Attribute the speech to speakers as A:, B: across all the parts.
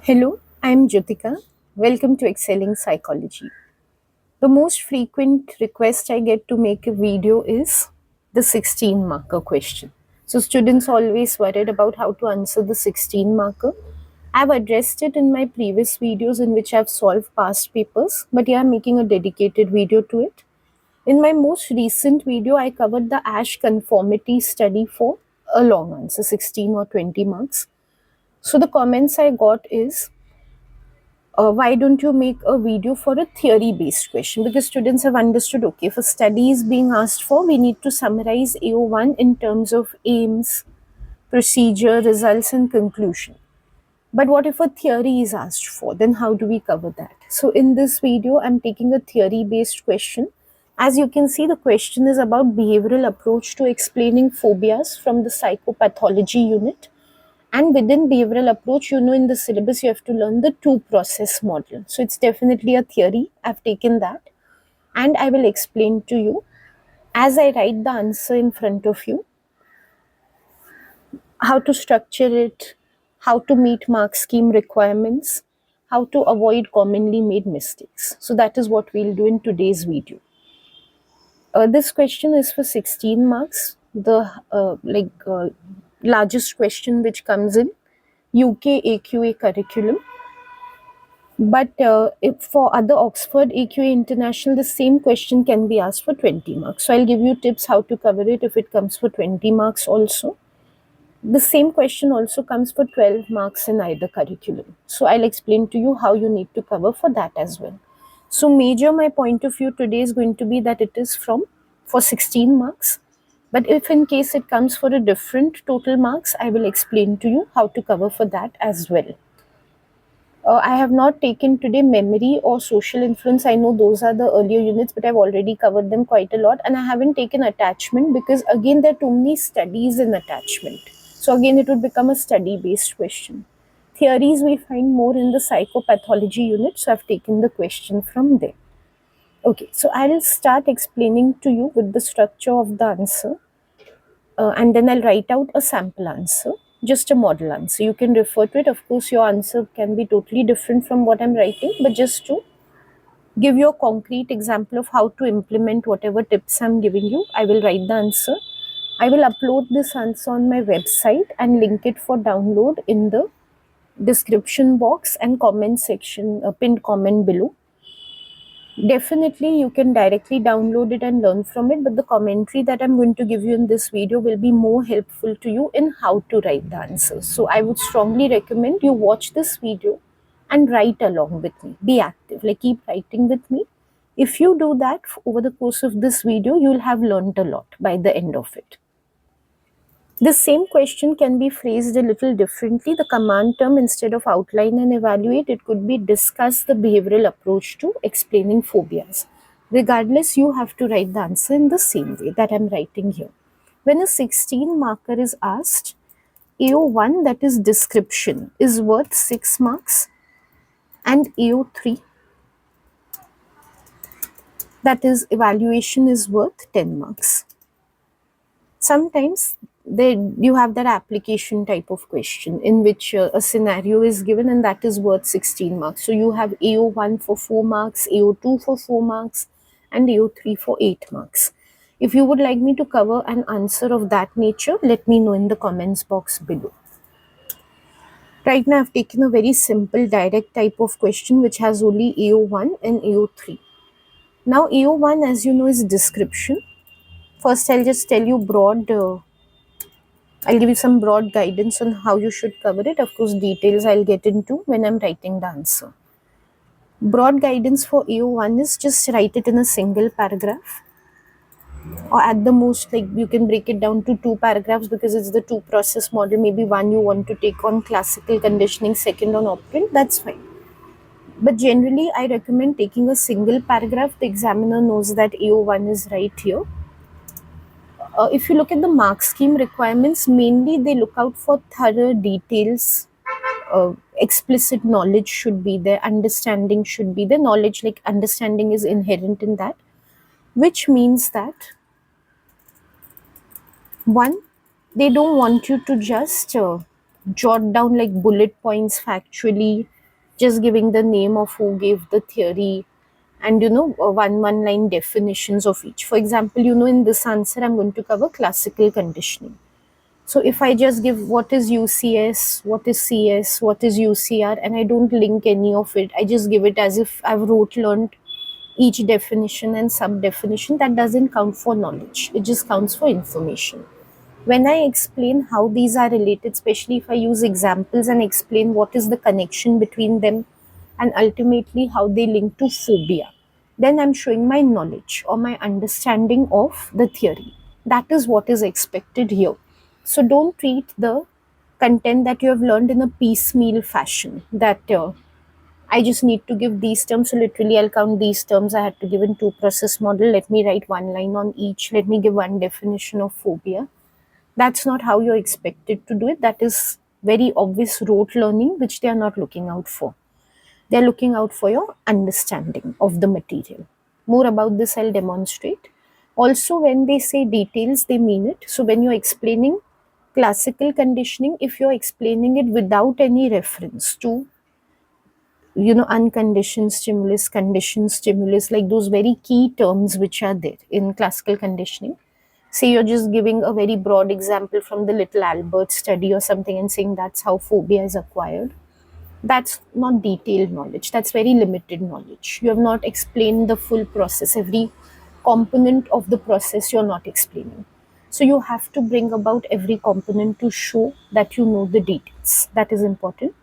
A: Hello, I'm Jyotika. Welcome to Excelling Psychology. The most frequent request I get to make a video is the 16 marker question. So, students always worried about how to answer the 16 marker. I've addressed it in my previous videos in which I've solved past papers, but yeah, I'm making a dedicated video to it. In my most recent video, I covered the ASH conformity study for a long answer, 16 or 20 marks. So, the comments I got is why don't you make a video for a theory based question, because students have understood, okay, if a study is being asked for, we need to summarize AO1 in terms of aims, procedure, results and conclusion. But what if a theory is asked for, then how do we cover that? So in this video I'm taking a theory based question. As you can see, the question is about behavioral approach to explaining phobias from the psychopathology unit. And within behavioral approach, in the syllabus, you have to learn the two process model. So it's definitely a theory. I've taken that. And I will explain to you as I write the answer in front of you, how to structure it, how to meet mark scheme requirements, how to avoid commonly made mistakes. So that is what we'll do in today's video. This question is for 16 marks. The largest question which comes in UK AQA curriculum. But if for other Oxford AQA International, the same question can be asked for 20 marks. So I'll give you tips how to cover it if it comes for 20 marks also. The same question also comes for 12 marks in either curriculum. So I'll explain to you how you need to cover for that as well. So major, my point of view today is going to be that it is for 16 marks. But if in case it comes for a different total marks, I will explain to you how to cover for that as well. I have not taken today memory or social influence. I know those are the earlier units, but I've already covered them quite a lot. And I haven't taken attachment because, again, there are too many studies in attachment. So, again, it would become a study based question. Theories we find more in the psychopathology unit. So, I've taken the question from there. Okay, so I'll start explaining to you with the structure of the answer. And then I'll write out a sample answer, just a model answer. You can refer to it. Of course, your answer can be totally different from what I'm writing, but just to give you a concrete example of how to implement whatever tips I'm giving you, I will write the answer. I will upload this answer on my website and link it for download in the description box and comment section, pinned comment below. Definitely, you can directly download it and learn from it, but the commentary that I'm going to give you in this video will be more helpful to you in how to write the answers. So I would strongly recommend you watch this video and write along with me. Be active, like keep writing with me. If you do that over the course of this video, you'll have learned a lot by the end of it. The same question can be phrased a little differently. The command term, instead of outline and evaluate, it could be discuss the behavioral approach to explaining phobias. Regardless, you have to write the answer in the same way that I'm writing here. When a 16 marker is asked, AO1, that is description, is worth 6 marks, and AO3, that is evaluation, is worth 10 marks. Sometimes you have that application type of question in which a scenario is given and that is worth 16 marks. So you have AO1 for 4 marks, AO2 for 4 marks, and AO3 for 8 marks. If you would like me to cover an answer of that nature, let me know in the comments box below. Right now I've taken a very simple direct type of question which has only AO1 and AO3. Now AO1, as you know, is description. First I'll just tell you I'll give you some broad guidance on how you should cover it. Of course, details I'll get into when I'm writing the answer. Broad guidance for AO1 is just write it in a single paragraph. Or at the most, like you can break it down to 2 paragraphs because it's the 2 process model. Maybe one you want to take on classical conditioning, second on operant, that's fine. But generally, I recommend taking a single paragraph. The examiner knows that AO1 is right here. If you look at the mark scheme requirements, mainly they look out for thorough details. Explicit knowledge should be there, understanding should be there. Knowledge, like understanding, is inherent in that, which means that one, they don't want you to just jot down like bullet points factually just giving the name of who gave the theory, and one line definitions of each. For example, in this answer I'm going to cover classical conditioning. So if I just give what is UCS, what is CS, what is UCR, and I don't link any of it, I just give it as if I've learned each definition and sub definition, that doesn't count for knowledge. It just counts for information. When I explain how these are related, especially if I use examples and explain what is the connection between them and ultimately how they link to phobia, then I'm showing my knowledge or my understanding of the theory. That is what is expected here. So don't treat the content that you have learned in a piecemeal fashion, that I just need to give these terms. So literally I'll count these terms I had to give in two process model. Let me write one line on each. Let me give one definition of phobia. That's not how you're expected to do it. That is very obvious rote learning, which they are not looking out for. They're looking out for your understanding of the material. More about this I'll demonstrate. Also, when they say details, they mean it. So when you're explaining classical conditioning, if you're explaining it without any reference to unconditioned stimulus, conditioned stimulus, like those very key terms which are there in classical conditioning. Say you're just giving a very broad example from the Little Albert study or something and saying that's how phobia is acquired. That's not detailed knowledge. That's very limited knowledge. You have not explained the full process. Every component of the process you're not explaining. So you have to bring about every component to show that you know the details. That is important.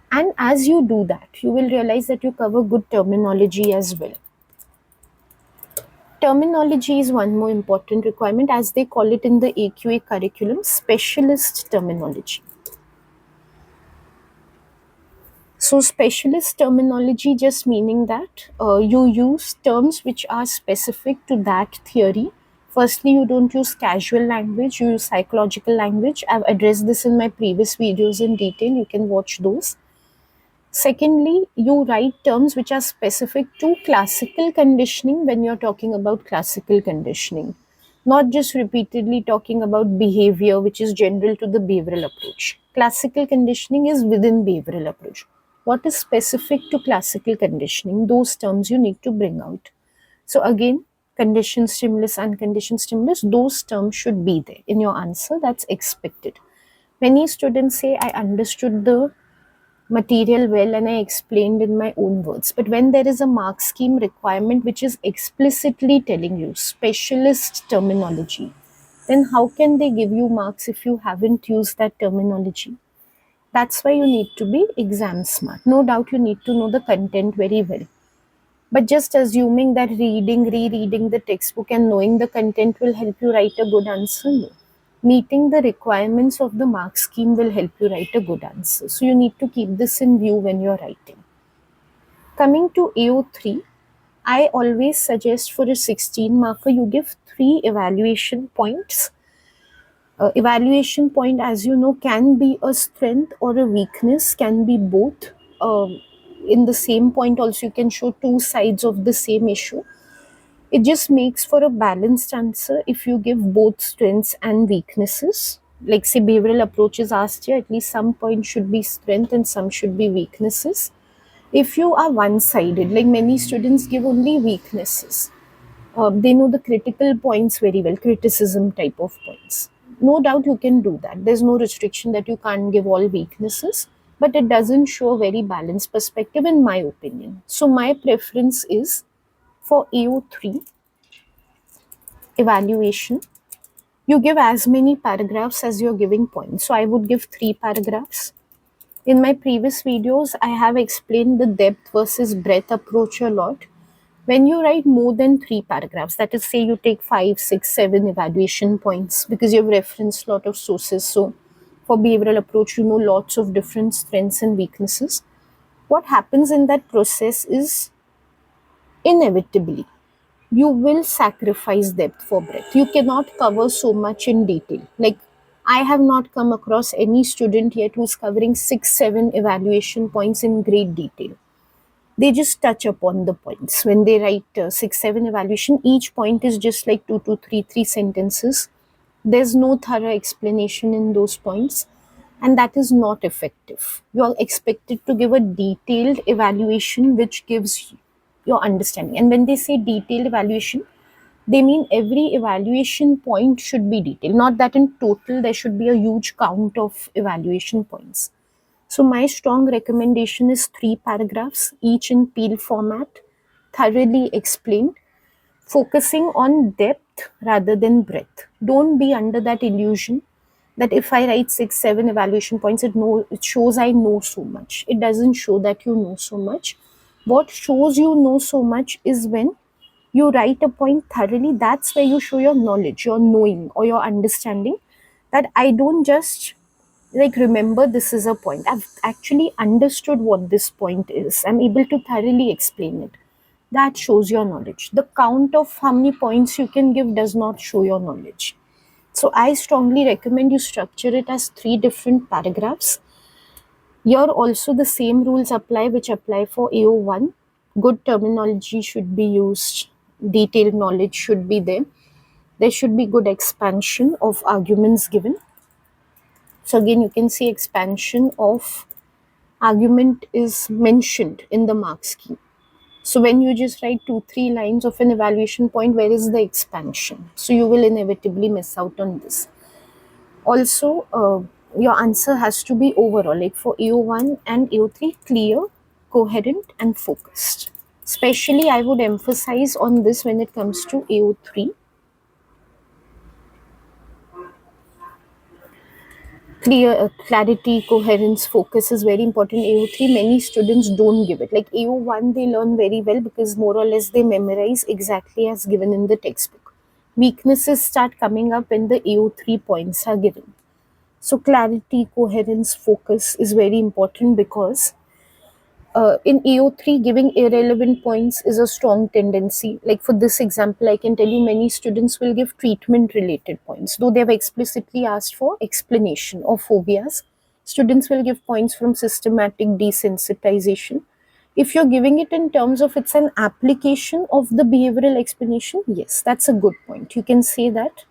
A: And as you do that, you will realize that you cover good terminology as well. Terminology is one more important requirement, as they call it in the AQA curriculum, specialist terminology. So specialist terminology just meaning that you use terms which are specific to that theory. Firstly, you don't use casual language, you use psychological language. I've addressed this in my previous videos in detail. You can watch those. Secondly, you write terms which are specific to classical conditioning when you're talking about classical conditioning, not just repeatedly talking about behavior, which is general to the behavioral approach. Classical conditioning is within behavioral approach. What is specific to classical conditioning? Those terms you need to bring out. So again, conditioned stimulus, unconditioned stimulus, those terms should be there in your answer. That's expected. Many students say, I understood the material well and I explained in my own words. But when there is a mark scheme requirement which is explicitly telling you specialist terminology, then how can they give you marks if you haven't used that terminology? That's why you need to be exam smart. No doubt you need to know the content very well. But just assuming that reading, rereading the textbook and knowing the content will help you write a good answer, no. Meeting the requirements of the mark scheme will help you write a good answer. So you need to keep this in view when you're writing. Coming to AO3, I always suggest for a 16 marker, you give 3 evaluation points. Evaluation point, as you know, can be a strength or a weakness, can be both. In the same point also, you can show two sides of the same issue. It just makes for a balanced answer if you give both strengths and weaknesses. Like say behavioral approaches asked here, at least some points should be strength and some should be weaknesses. If you are one-sided, like many students give only weaknesses, they know the critical points very well, criticism type of points. No doubt you can do that. There's no restriction that you can't give all weaknesses, but it doesn't show a very balanced perspective in my opinion. So my preference is for AO3 evaluation, you give as many paragraphs as you're giving points. So I would give 3 paragraphs. In my previous videos, I have explained the depth versus breadth approach a lot. When you write more than 3 paragraphs, that is, say you take 5, 6, 7 evaluation points because you've referenced a lot of sources. So for behavioral approach, you know lots of different strengths and weaknesses. What happens in that process is inevitably you will sacrifice depth for breadth. You cannot cover so much in detail. Like I have not come across any student yet who's covering 6, 7 evaluation points in great detail. They just touch upon the points. When they write 6, 7 evaluation, each point is just like 2 to 3 sentences. There's no thorough explanation in those points. and that is not effective. You are expected to give a detailed evaluation which gives your understanding. And when they say detailed evaluation, they mean every evaluation point should be detailed, not that in total there should be a huge count of evaluation points. So my strong recommendation is 3 paragraphs, each in peel format, thoroughly explained, focusing on depth rather than breadth. Don't be under that illusion that if I write 6, 7 evaluation points, it shows I know so much. It doesn't show that you know so much. What shows you know so much is when you write a point thoroughly. That's where you show your knowledge, your knowing, or your understanding. That I don't just like remember this is a point. I've actually understood what this point is. I'm able to thoroughly explain it. That shows your knowledge. The count of how many points you can give does not show your knowledge. So I strongly recommend you structure it as 3 different paragraphs. Here also the same rules apply which apply for AO1. Good terminology should be used. Detailed knowledge should be there. There should be good expansion of arguments given. So again, you can see expansion of argument is mentioned in the mark scheme. So when you just write 2-3 lines of an evaluation point, where is the expansion? So you will inevitably miss out on this. Also, your answer has to be overall, like for AO1 and AO3, clear, coherent, and focused. Especially, I would emphasize on this when it comes to AO3. Clarity, coherence, focus is very important. AO3, many students don't give it. Like AO1, they learn very well because more or less they memorize exactly as given in the textbook. Weaknesses start coming up when the AO3 points are given. So clarity, coherence, focus is very important because in AO3, giving irrelevant points is a strong tendency. Like for this example, I can tell you many students will give treatment related points. Though they have explicitly asked for explanation of phobias, students will give points from systematic desensitization. If you're giving it in terms of it's an application of the behavioral explanation, yes, that's a good point. You can say that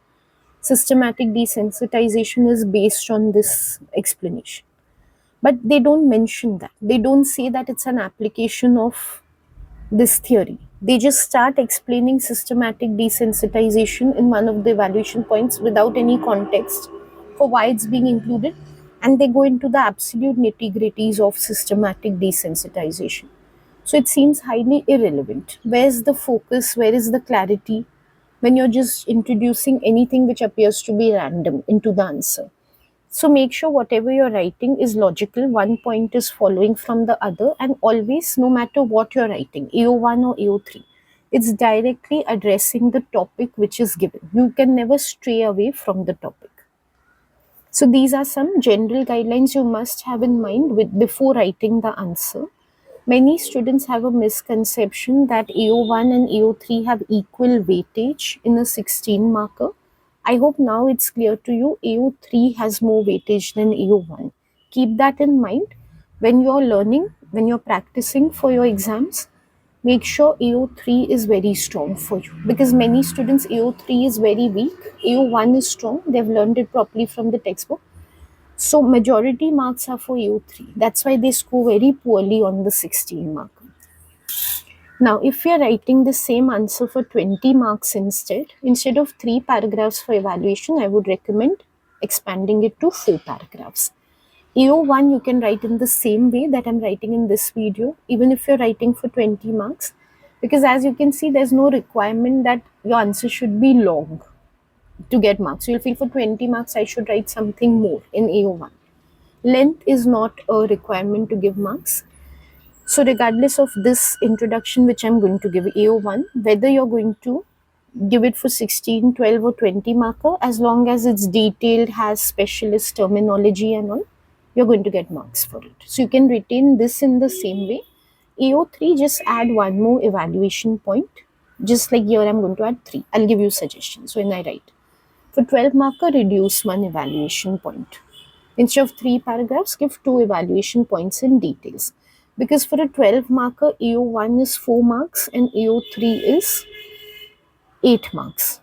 A: systematic desensitization is based on this explanation. But they don't mention that. They don't say that it's an application of this theory. They just start explaining systematic desensitization in one of the evaluation points without any context for why it's being included. And they go into the absolute nitty gritties of systematic desensitization. So it seems highly irrelevant. Where's the focus? Where is the clarity when you're just introducing anything which appears to be random into the answer? So make sure whatever you're writing is logical, one point is following from the other, and always, no matter what you're writing, AO1 or AO3, it's directly addressing the topic which is given. You can never stray away from the topic. So these are some general guidelines you must have in mind before writing the answer. Many students have a misconception that AO1 and AO3 have equal weightage in a 16 marker. I hope now it's clear to you AO3 has more weightage than AO1. Keep that in mind when you're learning, when you're practicing for your exams. Make sure AO3 is very strong for you because many students AO3 is very weak, AO1 is strong, they've learned it properly from the textbook. So majority marks are for AO3. That's why they score very poorly on the 16 marker. Now, if you're writing the same answer for 20 marks instead of 3 paragraphs for evaluation, I would recommend expanding it to 4 paragraphs. AO1 you can write in the same way that I'm writing in this video, even if you're writing for 20 marks, because as you can see, there's no requirement that your answer should be long to get marks. So you'll feel for 20 marks, I should write something more in AO1. Length is not a requirement to give marks. So regardless of this introduction which I'm going to give AO1, whether you're going to give it for 16, 12 or 20 marker, as long as it's detailed, has specialist terminology and all, you're going to get marks for it. So you can retain this in the same way. AO3, just add one more evaluation point. Just like here I'm going to add 3. I'll give you suggestions when I write. For 12 marker, reduce one evaluation point. Instead of 3 paragraphs, give 2 evaluation points in details. Because for a 12 marker, AO1 is 4 marks and AO3 is 8 marks.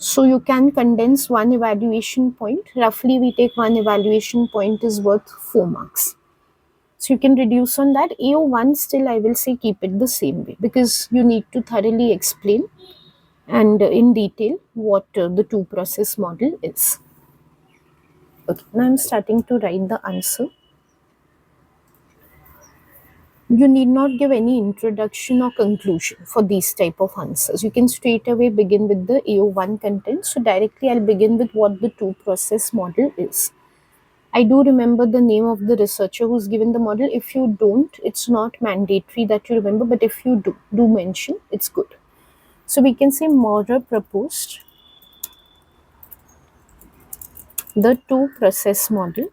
A: So you can condense one evaluation point. Roughly we take one evaluation point is worth 4 marks. So you can reduce on that. AO1 still I will say keep it the same way, because you need to thoroughly explain and in detail what the two process model is. Okay, now I'm starting to write the answer. You need not give any introduction or conclusion for these type of answers. You can straight away begin with the AO1 content. So directly I'll begin with what the two process model is. I do remember the name of the researcher who's given the model. If you don't, it's not mandatory that you remember, but if you do mention, it's good. So we can say Maurer proposed the two process model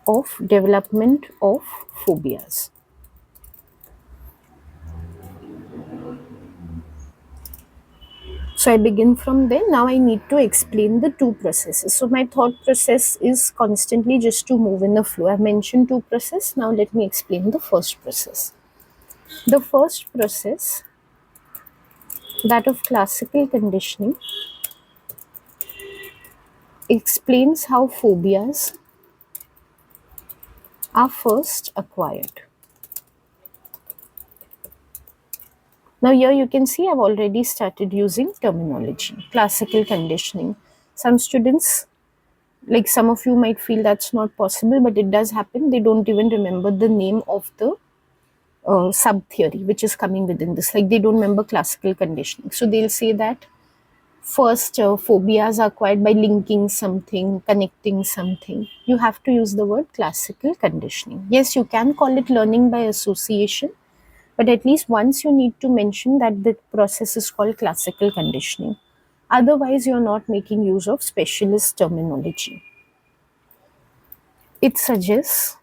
A: of development of phobias. So I begin from there. Now I need to explain the two processes. So my thought process is constantly just to move in the flow. I've mentioned two processes. Now let me explain the first process. The first process, that of classical conditioning, explains how phobias are first acquired. Now here you can see I've already started using terminology, classical conditioning. Some students, like some of you might feel that's not possible, but it does happen. They don't even remember the name of the sub-theory which is coming within this. Like they don't remember classical conditioning. So they'll say that first phobias are acquired by linking something, connecting something. You have to use the word classical conditioning. Yes, you can call it learning by association, but at least once you need to mention that the process is called classical conditioning. Otherwise, you're not making use of specialist terminology. It suggests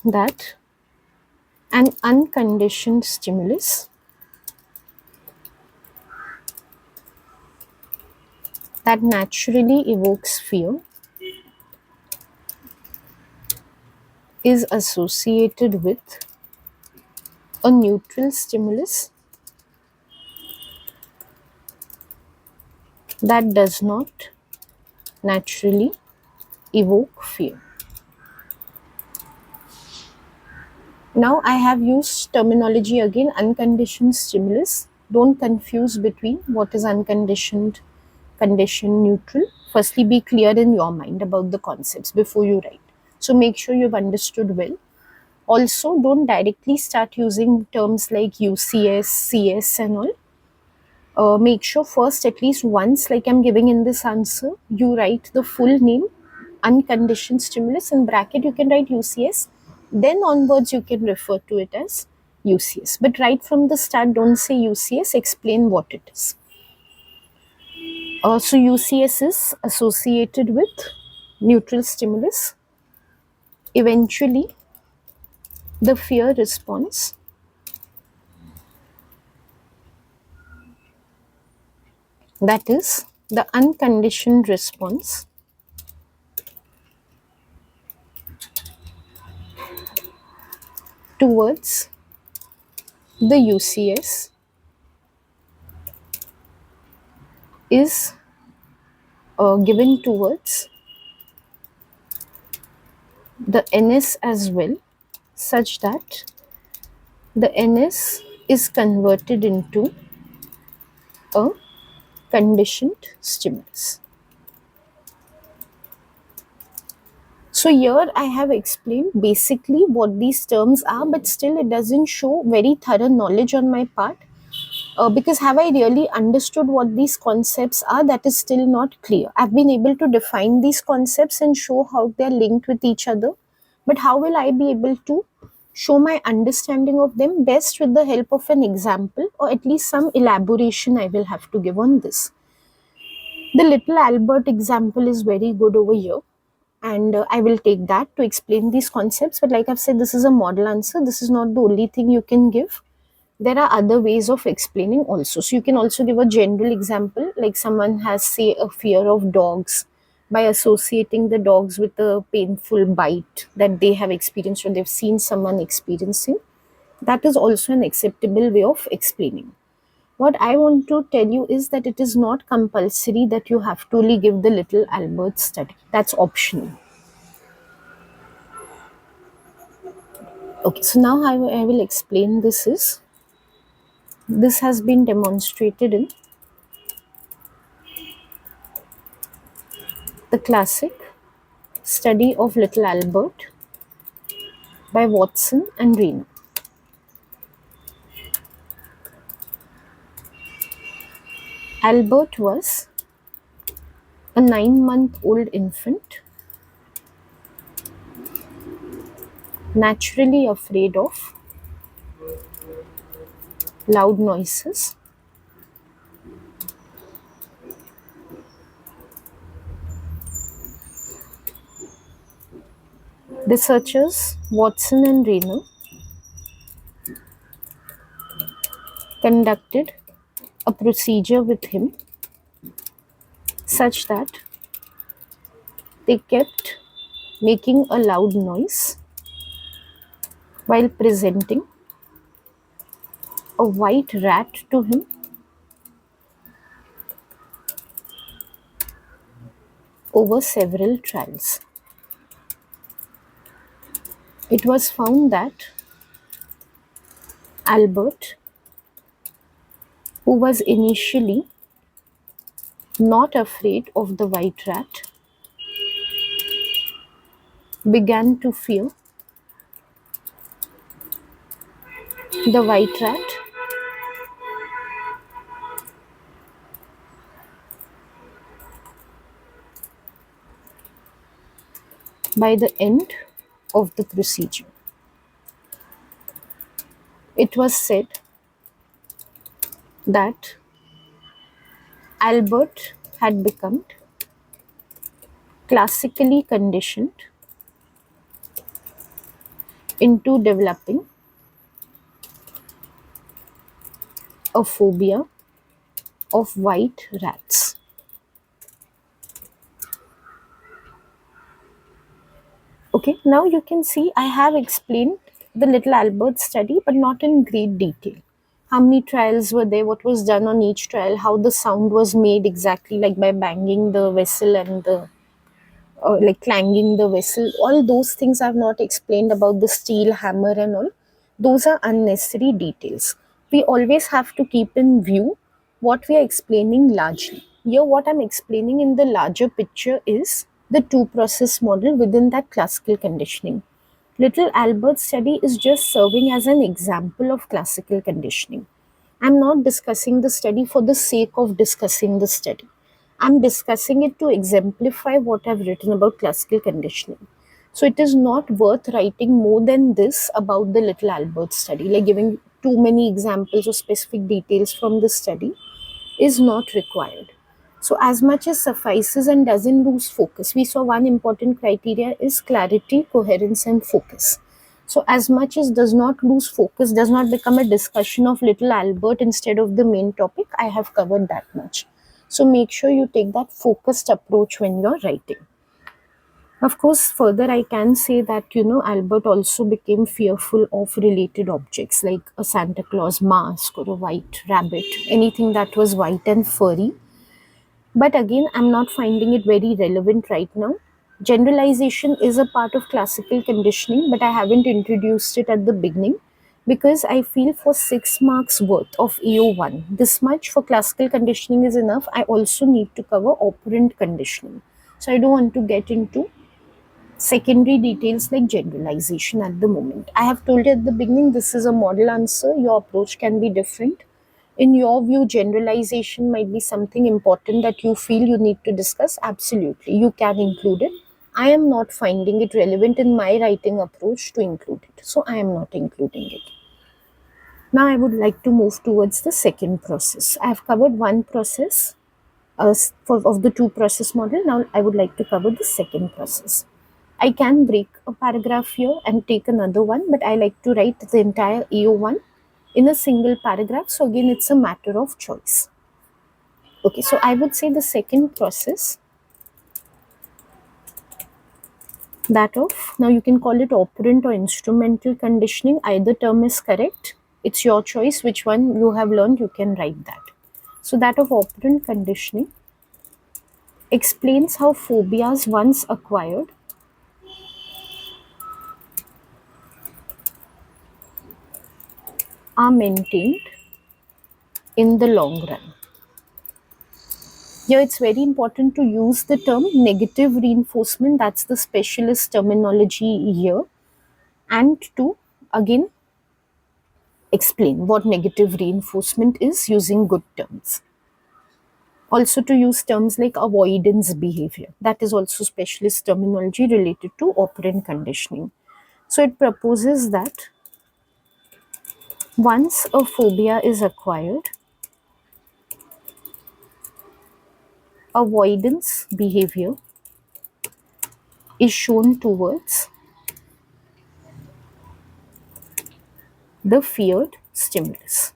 A: that an unconditioned stimulus that naturally evokes fear is associated with a neutral stimulus that does not naturally evoke fear. Now I have used terminology again, unconditioned stimulus. Don't confuse between what is unconditioned, conditioned, neutral. Firstly, be clear in your mind about the concepts before you write. So make sure you've understood well. Also, don't directly start using terms like UCS, CS and all. Make sure first at least once, like I'm giving in this answer, you write the full name, unconditioned stimulus, in bracket you can write UCS, then onwards you can refer to it as UCS. But right from the start, don't say UCS, explain what it is. So UCS is associated with neutral stimulus. Eventually, the fear response that is the unconditioned response towards the UCS is given towards the NS as well, such that the NS is converted into a conditioned stimulus. So here I have explained basically what these terms are, but still it doesn't show very thorough knowledge on my part. Because have I really understood what these concepts are? That is still not clear. I've been able to define these concepts and show how they're linked with each other, but how will I be able to show my understanding of them best? With the help of an example, or at least some elaboration I will have to give on this. The little Albert example is very good over here, and I will take that to explain these concepts. But like I've said, this is a model answer. This is not the only thing you can give. There are other ways of explaining also. So you can also give a general example, like someone has, say, a fear of dogs, by associating the dogs with a painful bite that they have experienced or they've seen someone experiencing. That is also an acceptable way of explaining. What I want to tell you is that it is not compulsory that you have to only give the Little Albert study. That's optional. Okay, so now I will explain this has been demonstrated in the classic study of Little Albert by Watson and Rayner. Albert was a 9-month-old infant, naturally afraid of loud noises. Researchers Watson and Rayner conducted a procedure with him such that they kept making a loud noise while presenting a white rat to him over several trials. It was found that Albert, who was initially not afraid of the white rat, began to fear the white rat by the end of the procedure. It was said that Albert had become classically conditioned into developing a phobia of white rats. Okay, now you can see I have explained the Little Albert study, but not in great detail. How many trials were there, what was done on each trial, how the sound was made exactly, like by banging the vessel and the like clanging the vessel. All those things I've not explained about the steel hammer and all. Those are unnecessary details. We always have to keep in view what we are explaining largely. Here, what I'm explaining in the larger picture is the two process model within that classical conditioning. Little Albert's study is just serving as an example of classical conditioning. I'm not discussing the study for the sake of discussing the study. I'm discussing it to exemplify what I've written about classical conditioning. So it is not worth writing more than this about the Little Albert study, like giving too many examples or specific details from the study is not required. So as much as suffices and doesn't lose focus. We saw one important criteria is clarity, coherence and focus. So as much as does not lose focus, does not become a discussion of Little Albert instead of the main topic, I have covered that much. So make sure you take that focused approach when you're writing. Of course, further I can say that, Albert also became fearful of related objects like a Santa Claus mask or a white rabbit, anything that was white and furry. But again, I'm not finding it very relevant right now. Generalization is a part of classical conditioning, but I haven't introduced it at the beginning because I feel for 6 marks worth of EO1, this much for classical conditioning is enough. I also need to cover operant conditioning. So I don't want to get into secondary details like generalization at the moment. I have told you at the beginning, this is a model answer. Your approach can be different. In your view, generalization might be something important that you feel you need to discuss. Absolutely, you can include it. I am not finding it relevant in my writing approach to include it. So I am not including it. Now I would like to move towards the second process. I have covered one process of the two process model. Now I would like to cover the second process. I can break a paragraph here and take another one, but I like to write the entire EO1 in a single paragraph. So again, it's a matter of choice. Okay, so I would say the second process, that of, now you can call it operant or instrumental conditioning, either term is correct. It's your choice which one you have learned, you can write that. So that of operant conditioning explains how phobias once acquired are maintained in the long run. Here it's very important to use the term negative reinforcement, that's the specialist terminology here, and to again explain what negative reinforcement is using good terms. Also to use terms like avoidance behavior, that is also specialist terminology related to operant conditioning. So it proposes that once a phobia is acquired, avoidance behavior is shown towards the feared stimulus.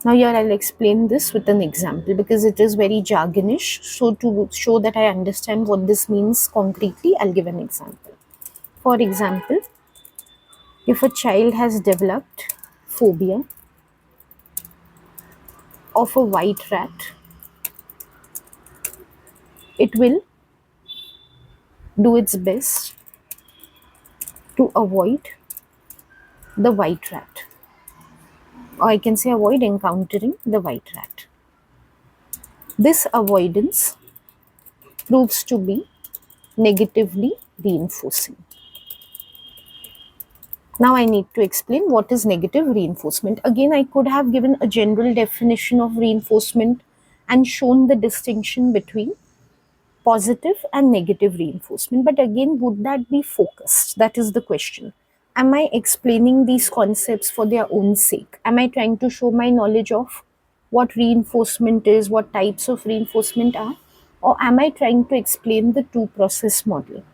A: Now here I'll explain this with an example because it is very jargonish. So to show that I understand what this means concretely, I'll give an example. For example, if a child has developed phobia of a white rat, it will do its best to avoid the white rat, or I can say avoid encountering the white rat. This avoidance proves to be negatively reinforcing. Now I need to explain what is negative reinforcement. Again, I could have given a general definition of reinforcement and shown the distinction between positive and negative reinforcement. But again, would that be focused? That is the question. Am I explaining these concepts for their own sake? Am I trying to show my knowledge of what reinforcement is, what types of reinforcement are? Or am I trying to explain the two process model?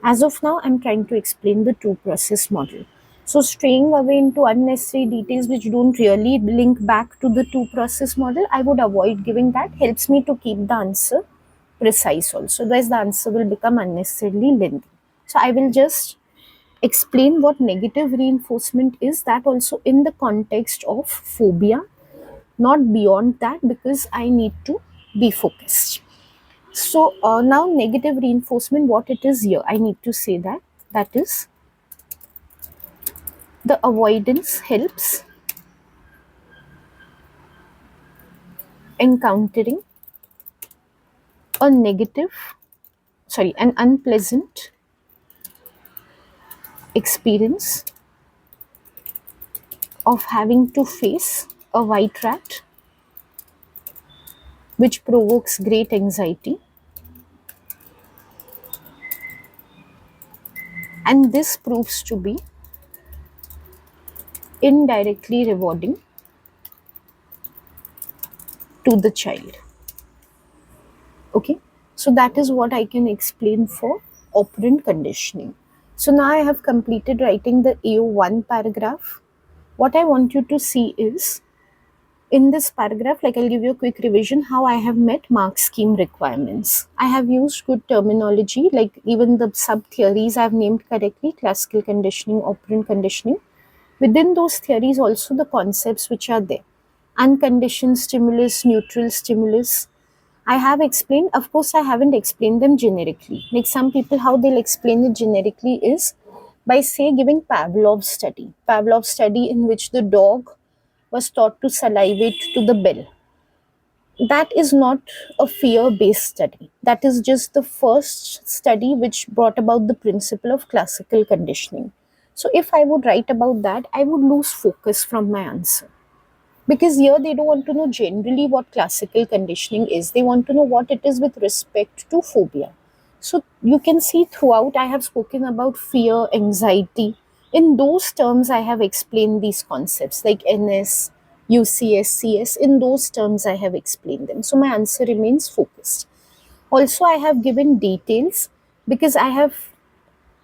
A: As of now, I'm trying to explain the two process model. So straying away into unnecessary details which don't really link back to the two process model, I would avoid giving that. Helps me to keep the answer precise also. Otherwise, the answer will become unnecessarily lengthy. So I will just explain what negative reinforcement is, that also in the context of phobia, not beyond that, because I need to be focused. So now negative reinforcement, what it is here, I need to say that is the avoidance helps encountering a an unpleasant experience of having to face a white rat, which provokes great anxiety, and this proves to be indirectly rewarding to the child. Okay, so that is what I can explain for operant conditioning. So now I have completed writing the AO1 paragraph. What I want you to see is, in this paragraph, like I'll give you a quick revision how I have met mark scheme requirements. I have used good terminology, like even the sub theories I've named correctly: classical conditioning, operant conditioning. Within those theories also the concepts which are there: unconditioned stimulus, neutral stimulus. I have explained, of course I haven't explained them generically. Like some people, how they'll explain it generically is by say giving Pavlov's study. Pavlov's study in which the dog was taught to salivate to the bell. That is not a fear based study. That is just the first study which brought about the principle of classical conditioning. So if I would write about that, I would lose focus from my answer. Because here they don't want to know generally what classical conditioning is. They want to know what it is with respect to phobia. So you can see throughout I have spoken about fear, anxiety. In those terms, I have explained these concepts like NS, UCS, CS. In those terms, I have explained them. So my answer remains focused. Also, I have given details because I have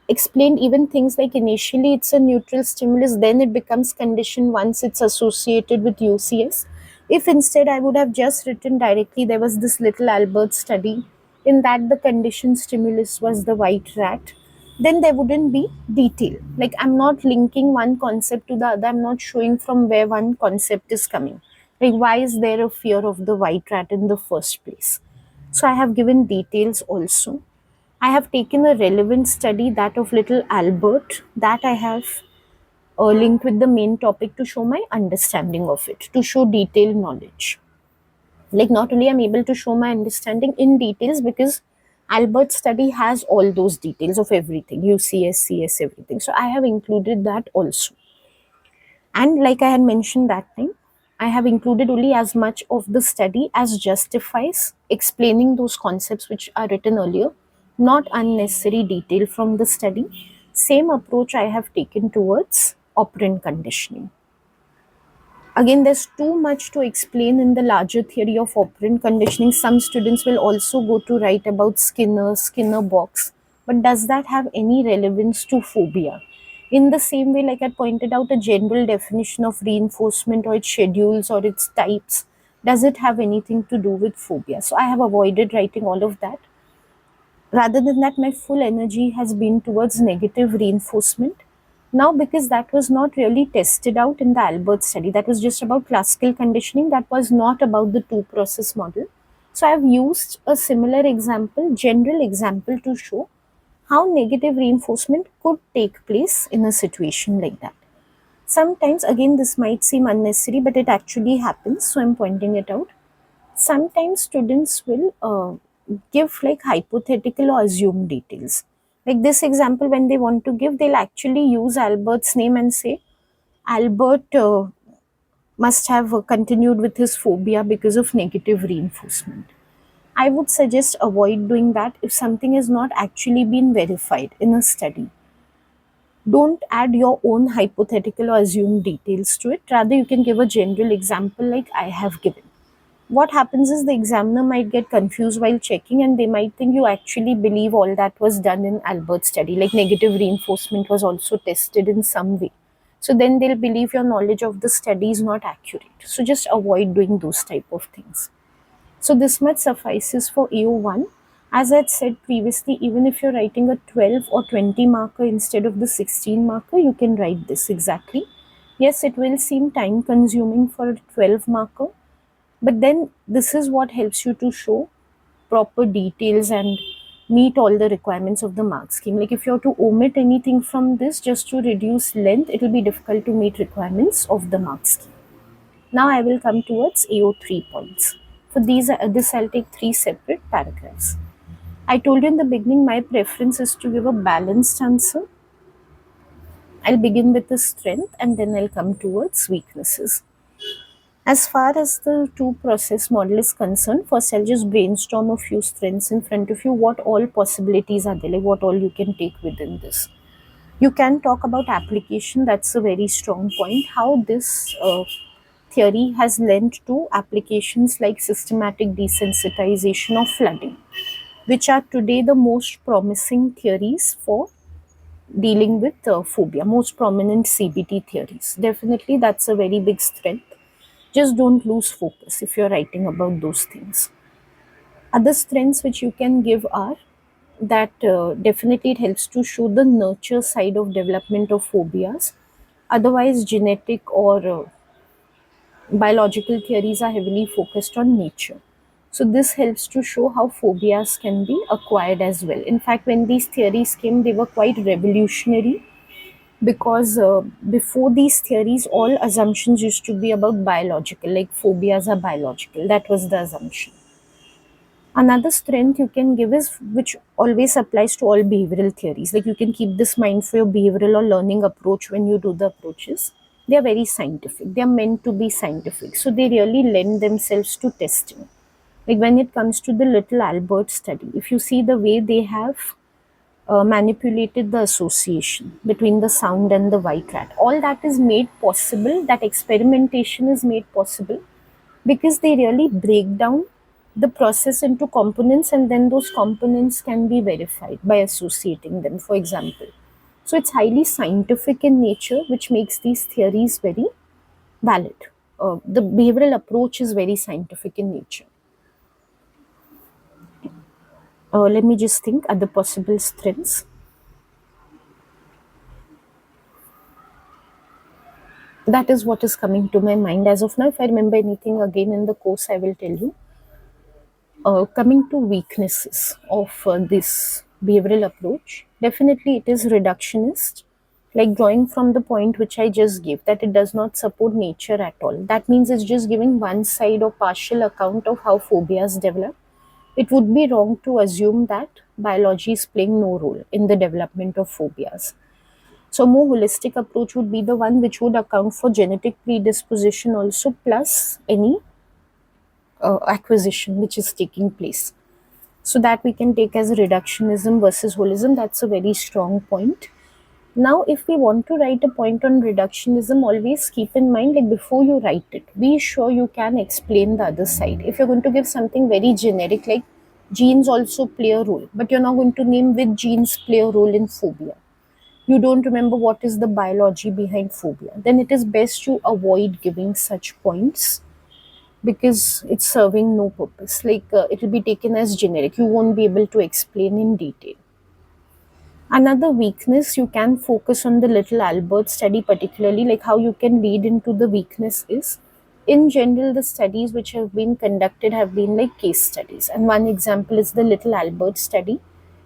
A: explained even things like initially it's a neutral stimulus, then it becomes conditioned once it's associated with UCS. If instead I would have just written directly, there was this little Albert study, in that the conditioned stimulus was the white rat, then there wouldn't be detail. Like I'm not linking one concept to the other. I'm not showing from where one concept is coming. Like why is there a fear of the white rat in the first place? So I have given details also. I have taken a relevant study, that of little Albert, that I have linked with the main topic to show my understanding of it, to show detailed knowledge. Like not only I'm able to show my understanding in details, because Albert's study has all those details of everything, UCS, CS, everything. So I have included that also. And like I had mentioned that time, I have included only as much of the study as justifies explaining those concepts which are written earlier, not unnecessary detail from the study. Same approach I have taken towards operant conditioning. Again, there's too much to explain in the larger theory of operant conditioning. Some students will also go to write about Skinner box. But does that have any relevance to phobia? In the same way, like I pointed out, a general definition of reinforcement or its schedules or its types, does it have anything to do with phobia? So I have avoided writing all of that. Rather than that, my full energy has been towards negative reinforcement. Now, because that was not really tested out in the Albert study, that was just about classical conditioning, that was not about the two process model. So, I have used a similar example, general example, to show how negative reinforcement could take place in a situation like that. Sometimes, again, this might seem unnecessary, but it actually happens. So, I'm pointing it out. Sometimes students will give like hypothetical or assumed details. Like this example, when they want to give, they'll actually use Albert's name and say Albert must have continued with his phobia because of negative reinforcement. I would suggest avoid doing that if something has not actually been verified in a study. Don't add your own hypothetical or assumed details to it. Rather, you can give a general example like I have given. What happens is the examiner might get confused while checking, and they might think you actually believe all that was done in Albert's study, like negative reinforcement was also tested in some way. So then they'll believe your knowledge of the study is not accurate. So just avoid doing those type of things. So this much suffices for AO1. As I said previously, even if you're writing a 12 or 20 marker instead of the 16 marker, you can write this exactly. Yes, it will seem time consuming for a 12 marker, but then this is what helps you to show proper details and meet all the requirements of the mark scheme. Like if you have to omit anything from this just to reduce length, it will be difficult to meet requirements of the mark scheme. Now I will come towards AO3 points. For this I'll take 3 separate paragraphs. I told you in the beginning my preference is to give a balanced answer. I'll begin with the strength and then I'll come towards weaknesses. As far as the two process model is concerned, first I'll just brainstorm a few strengths in front of you, what all possibilities are there, like what all you can take within this. You can talk about application, that's a very strong point, how this theory has lent to applications like systematic desensitization or flooding, which are today the most promising theories for dealing with phobia, most prominent CBT theories. Definitely that's a very big strength. Just don't lose focus if you're writing about those things. Other strengths which you can give are that definitely it helps to show the nurture side of development of phobias. Otherwise, genetic or biological theories are heavily focused on nature. So this helps to show how phobias can be acquired as well. In fact, when these theories came, they were quite revolutionary, because before these theories all assumptions used to be about biological, like phobias are biological, that was the assumption. Another strength you can give is, which always applies to all behavioral theories, like you can keep this mind for your behavioral or learning approach when you do the approaches. They are very scientific, they are meant to be scientific, so they really lend themselves to testing. Like when it comes to the little Albert study, if you see the way they have manipulated the association between the sound and the white rat. All that is made possible, that experimentation is made possible because they really break down the process into components, and then those components can be verified by associating them, for example. So it's highly scientific in nature, which makes these theories very valid. The behavioral approach is very scientific in nature. Let me just think other possible strengths. That is what is coming to my mind as of now. If I remember anything again in the course, I will tell you. Coming to weaknesses of this behavioral approach, definitely it is reductionist, like drawing from the point which I just gave, that it does not support nature at all. That means it's just giving one side or partial account of how phobias develop. It would be wrong to assume that biology is playing no role in the development of phobias. So, a more holistic approach would be the one which would account for genetic predisposition also, plus any acquisition which is taking place. So that we can take as reductionism versus holism. That's a very strong point. Now, if we want to write a point on reductionism, always keep in mind, like before you write it, be sure you can explain the other side. If you're going to give something very generic, like genes also play a role, but you're not going to name which genes play a role in phobia, you don't remember what is the biology behind phobia, then it is best to avoid giving such points, because it's serving no purpose. Like it will be taken as generic. You won't be able to explain in detail. Another weakness, you can focus on the little Albert study, particularly like how you can read into the weakness is. In general, the studies which have been conducted have been like case studies. And one example is the little Albert study.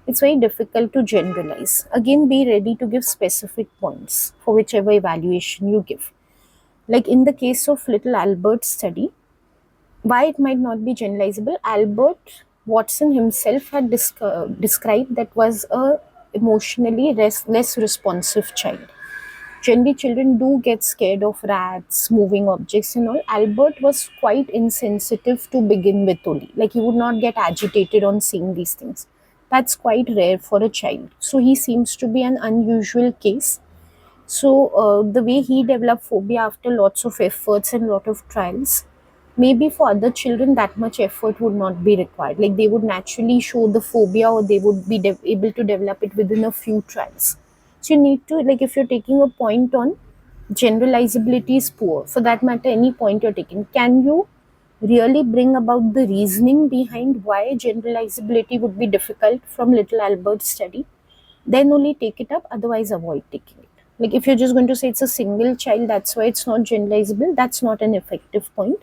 A: It's very difficult to generalize. Again, be ready to give specific points for whichever evaluation you give. Like in the case of little Albert study, why it might not be generalizable, Albert Watson himself had described that was a emotionally less responsive child. Generally, children do get scared of rats, moving objects, and all. Albert was quite insensitive to begin with only. Like he would not get agitated on seeing these things. That's quite rare for a child. So he seems to be an unusual case. So the way he developed phobia after lots of efforts and lot of trials, maybe for other children that much effort would not be required. Like they would naturally show the phobia, or they would be able to develop it within a few trials. So you need to, like, if you're taking a point on generalizability is poor, for that matter, any point you're taking, can you really bring about the reasoning behind why generalizability would be difficult from little Albert's study? Then only take it up, otherwise avoid taking it. Like if you're just going to say it's a single child, that's why it's not generalizable, that's not an effective point.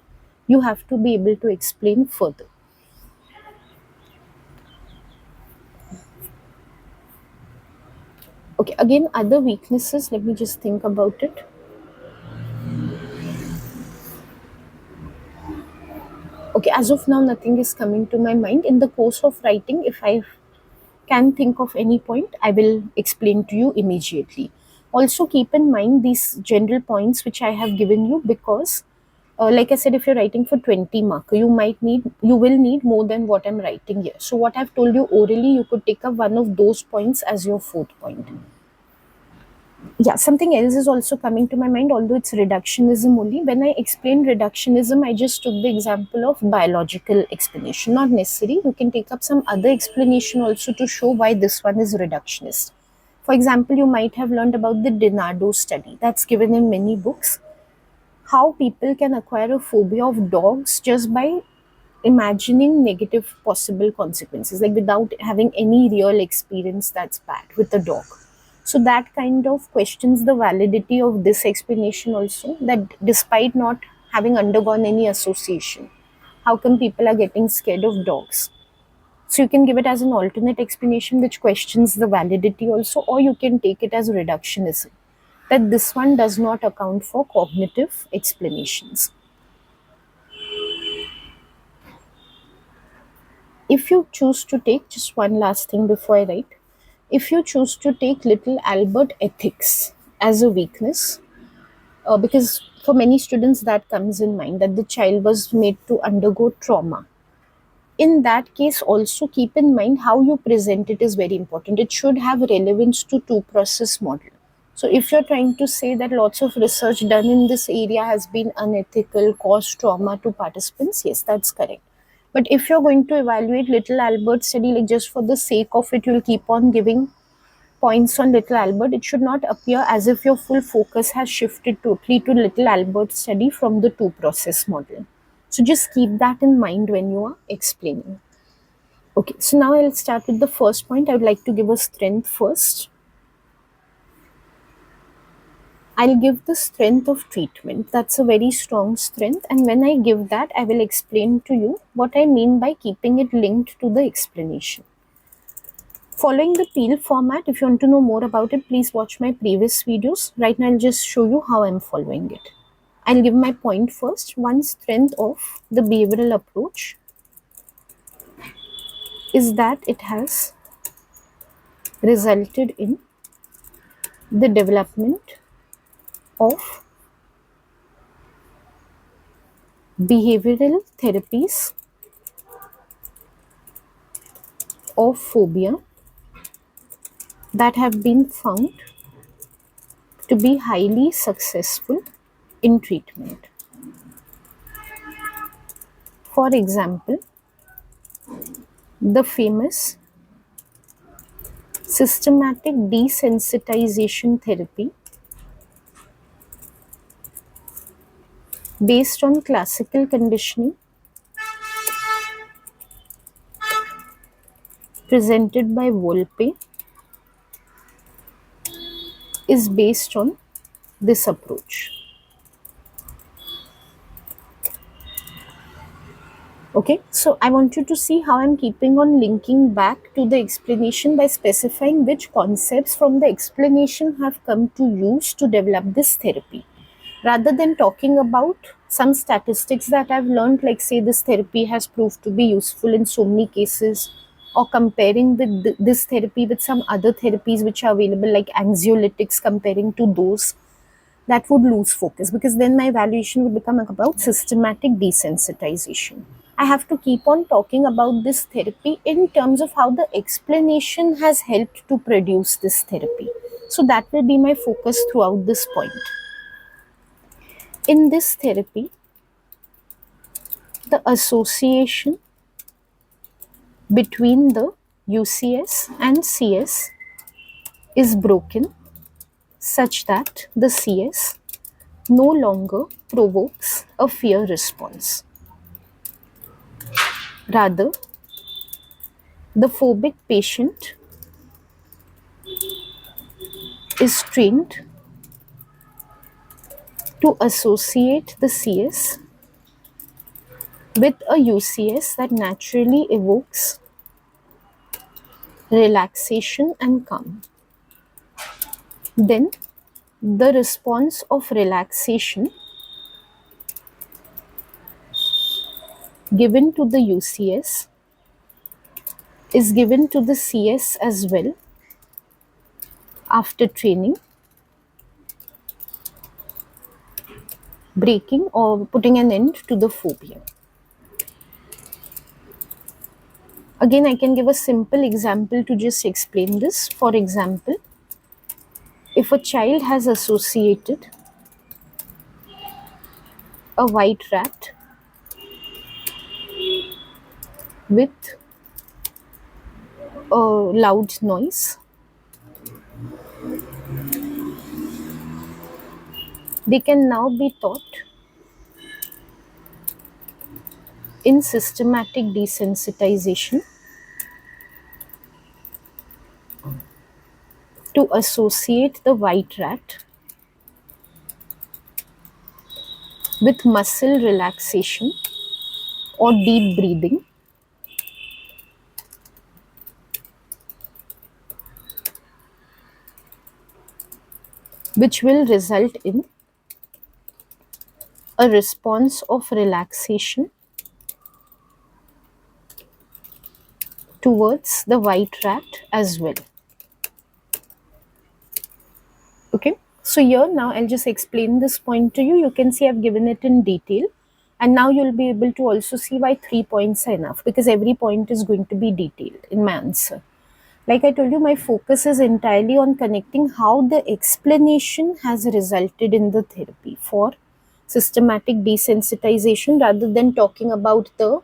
A: You have to be able to explain further. Okay, again, other weaknesses, let me just think about it. Okay, as of now, nothing is coming to my mind. In the course of writing, if I can think of any point, I will explain to you immediately. Also, keep in mind these general points which I have given you, because like I said, if you're writing for 20 mark, you will need more than what I'm writing here. So what I've told you orally, you could take up one of those points as your fourth point. Yeah, something else is also coming to my mind, although it's reductionism only. When I explained reductionism, I just took the example of biological explanation, not necessary. You can take up some other explanation also to show why this one is reductionist. For example, you might have learned about the DiNardo study that's given in many books. How people can acquire a phobia of dogs just by imagining negative possible consequences, like without having any real experience that's bad with a dog. So that kind of questions the validity of this explanation also, that despite not having undergone any association, how come people are getting scared of dogs? So you can give it as an alternate explanation which questions the validity also, or you can take it as reductionism, that this one does not account for cognitive explanations. If you choose to take, just one last thing before I write, if you choose to take little Albert ethics as a weakness, because for many students that comes in mind, that the child was made to undergo trauma. In that case, also keep in mind how you present it is very important. It should have relevance to two process model. So if you're trying to say that lots of research done in this area has been unethical, caused trauma to participants, yes, that's correct. But if you're going to evaluate little Albert study, like just for the sake of it, you'll keep on giving points on little Albert, it should not appear as if your full focus has shifted totally to little Albert study from the two process model. So just keep that in mind when you are explaining. Okay, so now I'll start with the first point. I would like to give a strength first. I'll give the strength of treatment. That's a very strong strength. And when I give that, I will explain to you what I mean by keeping it linked to the explanation. Following the peel format, if you want to know more about it, please watch my previous videos. Right now, I'll just show you how I'm following it. I'll give my point first. One strength of the behavioral approach is that it has resulted in the development of behavioral therapies of phobia that have been found to be highly successful in treatment. For example, the famous systematic desensitization therapy based on classical conditioning presented by Volpe is based on this approach. Okay, so I want you to see how I'm keeping on linking back to the explanation by specifying which concepts from the explanation have come to use to develop this therapy. Rather than talking about some statistics that I've learned, like say this therapy has proved to be useful in so many cases, or comparing with this therapy with some other therapies which are available, like anxiolytics, comparing to those, that would lose focus, because then my evaluation would become about systematic desensitization. I have to keep on talking about this therapy in terms of how the explanation has helped to produce this therapy. So that will be my focus throughout this point. In this therapy, the association between the UCS and CS is broken such that the CS no longer provokes a fear response. Rather, the phobic patient is trained to associate the CS with a UCS that naturally evokes relaxation and calm. Then the response of relaxation given to the UCS is given to the CS as well after training, breaking or putting an end to the phobia. Again, I can give a simple example to just explain this. For example, if a child has associated a white rat with a loud noise, they can now be taught in systematic desensitization to associate the white rat with muscle relaxation or deep breathing, which will result in a response of relaxation towards the white rat as well. Okay, so here now I'll just explain this point to you. You can see I've given it in detail, and now you'll be able to also see why 3 points are enough, because every point is going to be detailed in my answer. Like I told you, my focus is entirely on connecting how the explanation has resulted in the therapy for systematic desensitization, rather than talking about the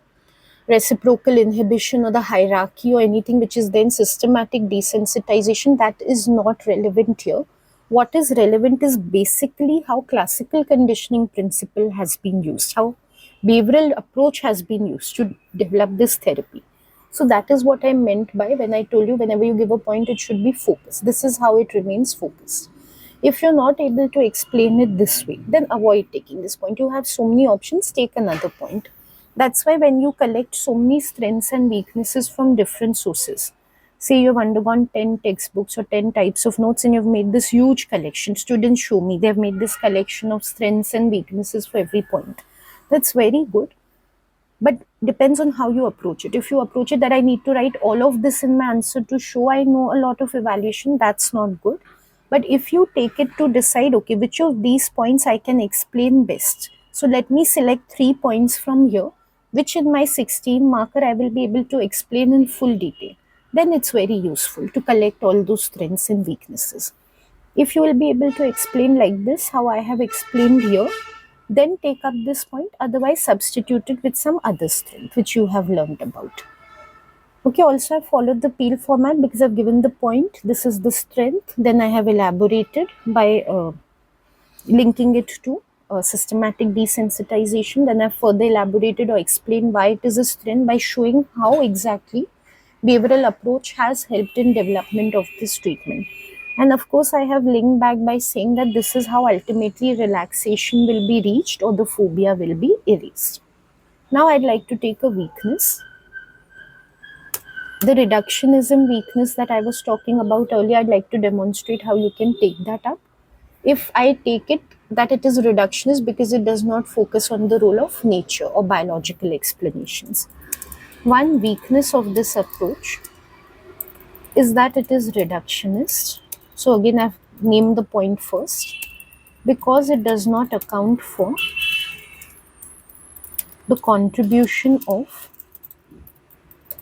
A: reciprocal inhibition or the hierarchy or anything which is then systematic desensitization. That is not relevant here. What is relevant is basically how classical conditioning principle has been used, how behavioral approach has been used to develop this therapy. So that is what I meant by when I told you whenever you give a point, it should be focused. This is how it remains focused. If you're not able to explain it this way, then avoid taking this point. You have so many options, take another point. That's why when you collect so many strengths and weaknesses from different sources, say you've undergone 10 textbooks or 10 types of notes and you've made this huge collection. Students show me they've made this collection of strengths and weaknesses for every point. That's very good, but depends on how you approach it. If you approach it that I need to write all of this in my answer to show I know a lot of evaluation, that's not good. But if you take it to decide, okay, which of these points I can explain best, so let me select 3 points from here which in my 16 marker I will be able to explain in full detail, then it's very useful to collect all those strengths and weaknesses. If you will be able to explain like this, how I have explained here, then take up this point, otherwise substitute it with some other strength which you have learned about. Okay, also I followed the peel format because I've given the point, this is the strength, then I have elaborated by linking it to systematic desensitization, then I've further elaborated or explained why it is a strength by showing how exactly behavioral approach has helped in development of this treatment. And of course, I have linked back by saying that this is how ultimately relaxation will be reached or the phobia will be erased. Now, I'd like to take a weakness. The reductionism weakness that I was talking about earlier, I'd like to demonstrate how you can take that up. If I take it that it is reductionist because it does not focus on the role of nature or biological explanations. One weakness of this approach is that it is reductionist. So again, I've named the point first, because it does not account for the contribution of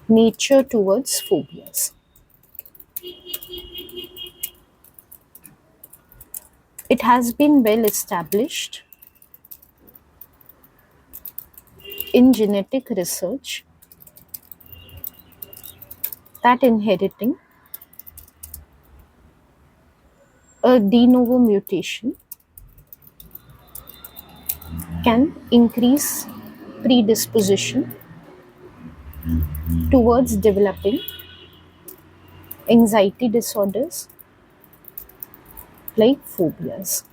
A: nature towards phobias. It has been well established in genetic research that inheriting a de novo mutation can increase predisposition towards developing anxiety disorders like phobias.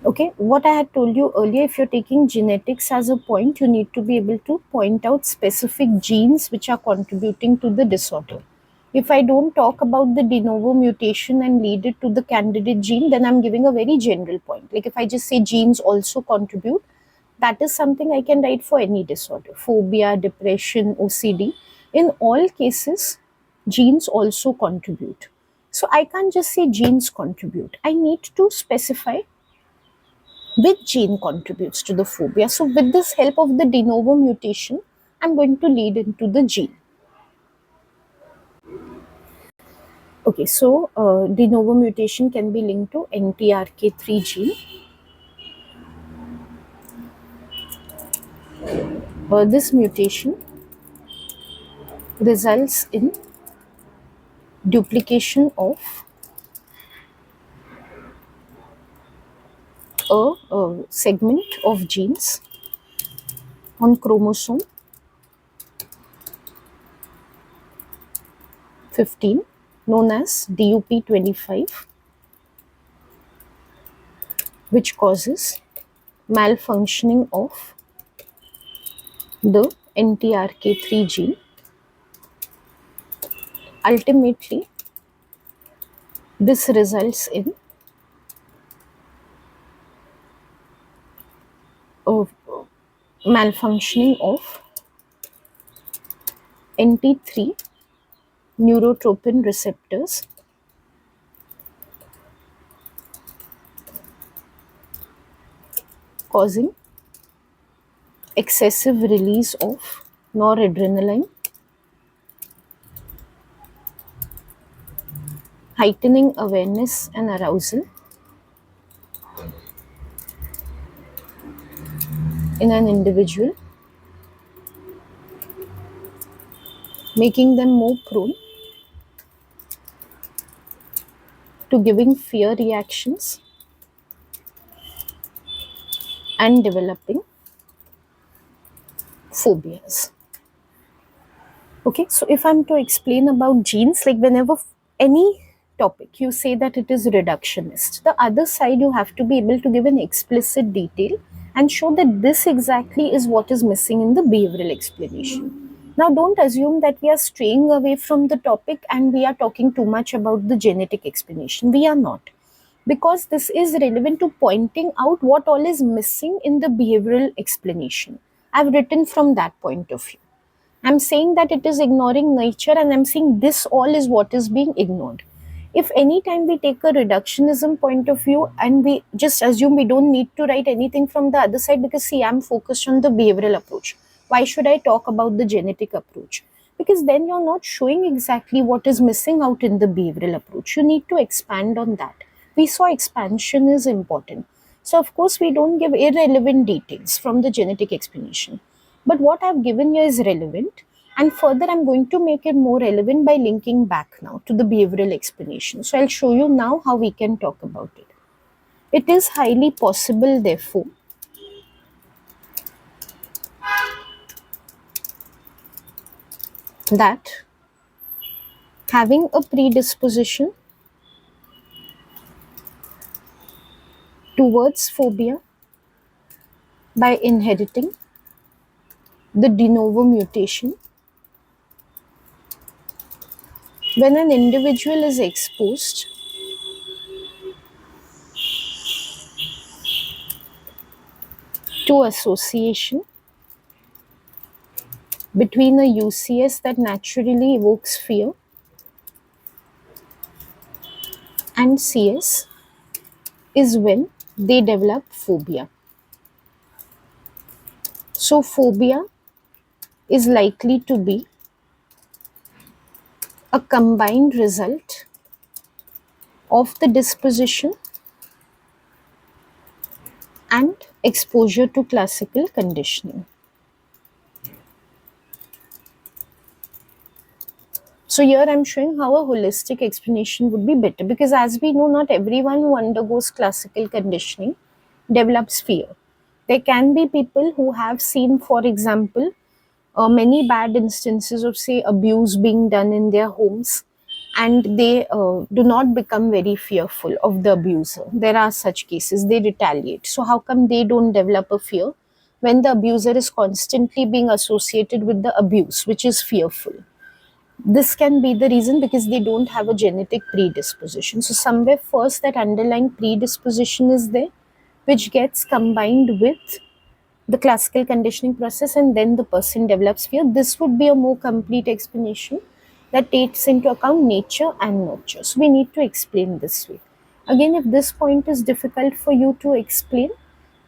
A: Okay, what I had told you earlier, if you're taking genetics as a point, you need to be able to point out specific genes which are contributing to the disorder. If I don't talk about the de novo mutation and lead it to the candidate gene, then I'm giving a very general point. Like if I just say genes also contribute, that is something I can write for any disorder, phobia, depression, OCD. In all cases, genes also contribute. So I can't just say genes contribute. I need to specify which gene contributes to the phobia. So with this help of the de novo mutation, I'm going to lead into the gene. Okay, so de novo mutation can be linked to NTRK3 gene. This mutation results in duplication of a segment of genes on chromosome 15 known as DUP25, which causes malfunctioning of the NTRK3 gene. Ultimately, this results in malfunctioning of NT3 neurotropin receptors, causing excessive release of noradrenaline, heightening awareness and arousal in an individual, making them more prone to giving fear reactions and developing phobias. Okay, so if I'm to explain about genes, like whenever any topic, you say that it is reductionist. The other side, you have to be able to give an explicit detail and show that this exactly is what is missing in the behavioral explanation. Now, don't assume that we are straying away from the topic and we are talking too much about the genetic explanation. We are not, because this is relevant to pointing out what all is missing in the behavioral explanation. I've written from that point of view. I'm saying that it is ignoring nature, and I'm saying this all is what is being ignored. If any time we take a reductionism point of view and we just assume we don't need to write anything from the other side, because see, I'm focused on the behavioral approach. Why should I talk about the genetic approach? Because then you're not showing exactly what is missing out in the behavioral approach. You need to expand on that. We saw expansion is important. So, of course, we don't give irrelevant details from the genetic explanation. But what I've given you is relevant, and further I'm going to make it more relevant by linking back now to the behavioral explanation. So I'll show you now how we can talk about it. It is highly possible, therefore, that having a predisposition towards phobia by inheriting the de novo mutation, when an individual is exposed to association between a UCS that naturally evokes fear and CS, is when they develop phobia. So phobia is likely to be a combined result of the disposition and exposure to classical conditioning. So here I'm showing how a holistic explanation would be better, because as we know, not everyone who undergoes classical conditioning develops fear. There can be people who have seen, for example, many bad instances of, say, abuse being done in their homes, and they do not become very fearful of the abuser. There are such cases, they retaliate. So how come they don't develop a fear when the abuser is constantly being associated with the abuse, which is fearful? This can be the reason, because they don't have a genetic predisposition. So somewhere first that underlying predisposition is there, which gets combined with the classical conditioning process, and then the person develops fear. This would be a more complete explanation that takes into account nature and nurture. So we need to explain this way. Again, if this point is difficult for you to explain,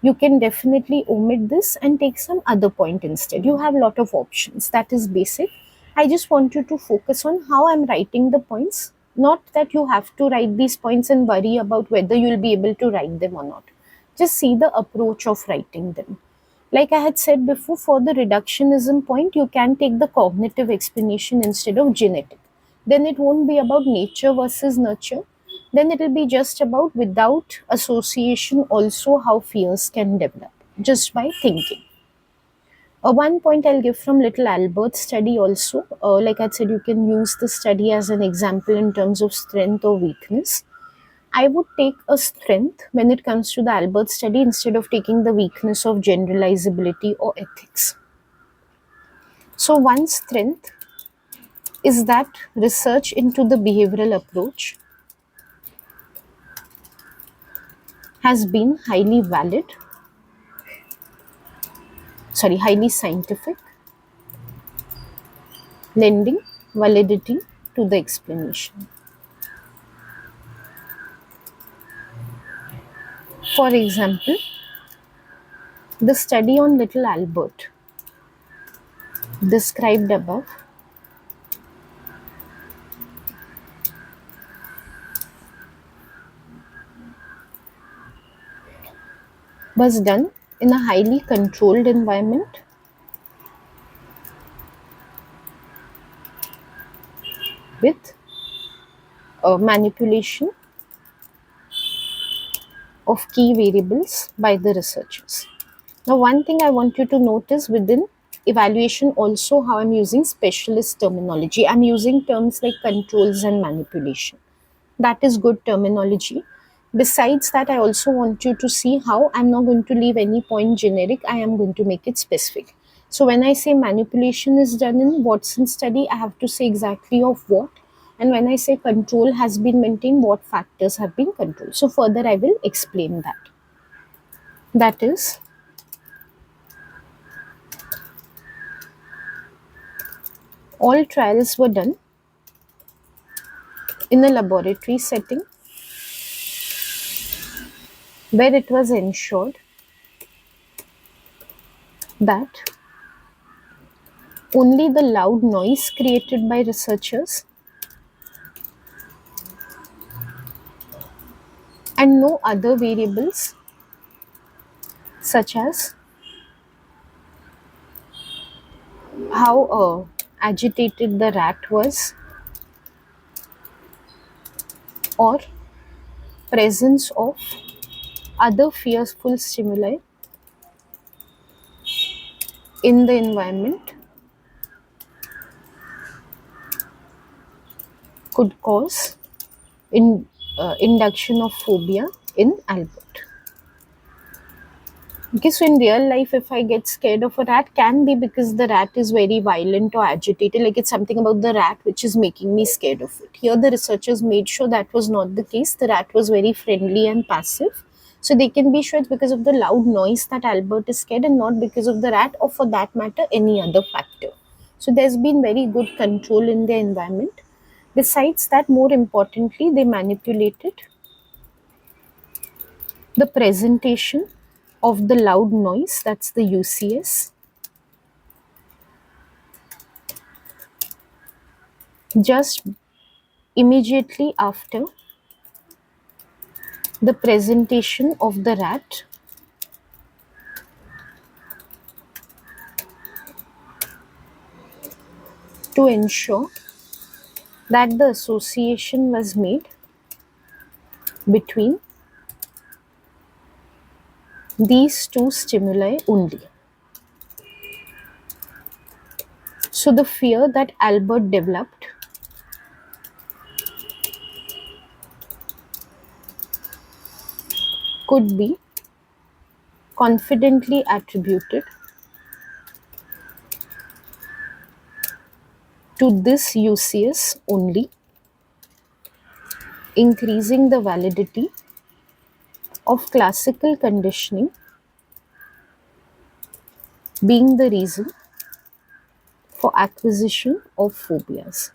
A: you can definitely omit this and take some other point instead. You have a lot of options. That is basic. I just want you to focus on how I'm writing the points, not that you have to write these points and worry about whether you'll be able to write them or not. Just see the approach of writing them. Like I had said before, for the reductionism point, you can take the cognitive explanation instead of genetic. Then it won't be about nature versus nurture. Then it will be just about, without association, also how fears can develop just by thinking. One point I'll give from Little Albert's study also. Like I said, you can use the study as an example in terms of strength or weakness. I would take a strength when it comes to the Albert study instead of taking the weakness of generalizability or ethics. So one strength is that research into the behavioral approach has been highly scientific, lending validity to the explanation. For example, the study on Little Albert described above was done in a highly controlled environment with manipulation of key variables by the researchers. Now, one thing I want you to notice within evaluation also, how I'm using specialist terminology. I'm using terms like controls and manipulation. That is good terminology. Besides that, I also want you to see how I'm not going to leave any point generic, I am going to make it specific. So when I say manipulation is done in Watson study, I have to say exactly of what. And when I say control has been maintained, what factors have been controlled. So further I will explain that. That is, all trials were done in a laboratory setting where it was ensured that only the loud noise created by researchers and no other variables such as how agitated the rat was or presence of other fearful stimuli in the environment could cause induction of phobia in Albert. Okay, so in real life, if I get scared of a rat, can be because the rat is very violent or agitated, like it's something about the rat which is making me scared of it. Here, the researchers made sure that was not the case. The rat was very friendly and passive. So they can be sure it's because of the loud noise that Albert is scared and not because of the rat or for that matter, any other factor. So there's been very good control in their environment. Besides that, more importantly, they manipulated the presentation of the loud noise, that's the UCS, just immediately after the presentation of the rat to ensure that the association was made between these two stimuli only. So the fear that Albert developed could be confidently attributed to this UCS only, increasing the validity of classical conditioning being the reason for acquisition of phobias.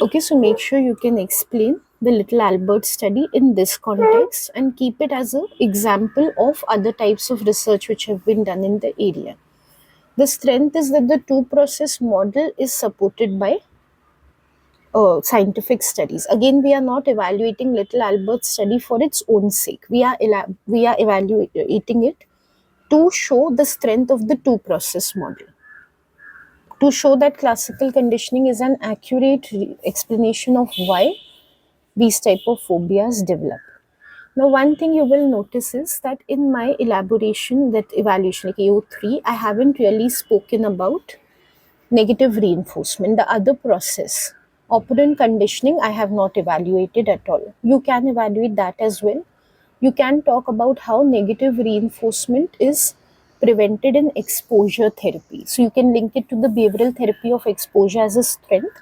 A: Okay, so make sure you can explain the little Albert study in this context and keep it as an example of other types of research which have been done in the area. The strength is that the two process model is supported by scientific studies. Again, we are not evaluating little Albert study for its own sake. We are evaluating it to show the strength of the two process model, to show that classical conditioning is an accurate explanation of why these type of phobias develop. Now, one thing you will notice is that in my elaboration, that evaluation, like AO3, I haven't really spoken about negative reinforcement, the other process. Operant conditioning, I have not evaluated at all. You can evaluate that as well. You can talk about how negative reinforcement is prevented in exposure therapy. So you can link it to the behavioral therapy of exposure as a strength.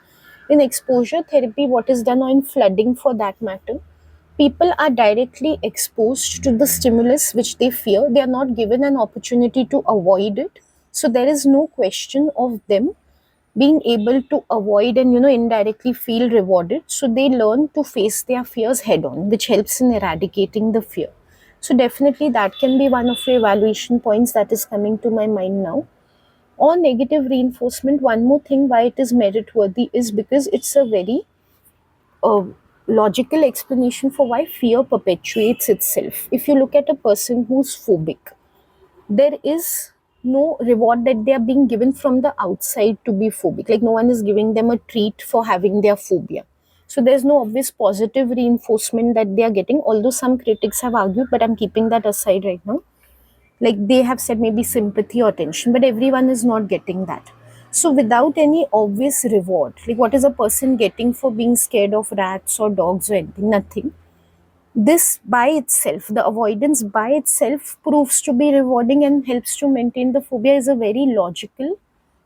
A: In exposure therapy, what is done, or in flooding for that matter, people are directly exposed to the stimulus which they fear. They are not given an opportunity to avoid it. So there is no question of them being able to avoid and indirectly feel rewarded. So they learn to face their fears head on, which helps in eradicating the fear. So definitely that can be one of the evaluation points that is coming to my mind now. On negative reinforcement, one more thing why it is merit worthy is because it's a very uh, logical explanation for why fear perpetuates itself. If you look at a person who's phobic, there is no reward that they are being given from the outside to be phobic. Like no one is giving them a treat for having their phobia. So there's no obvious positive reinforcement that they are getting, although some critics have argued, but I'm keeping that aside right now. Like they have said maybe sympathy or attention, but everyone is not getting that. So without any obvious reward, like what is a person getting for being scared of rats or dogs or anything? Nothing. This by itself, the avoidance by itself proves to be rewarding and helps to maintain the phobia, is a very logical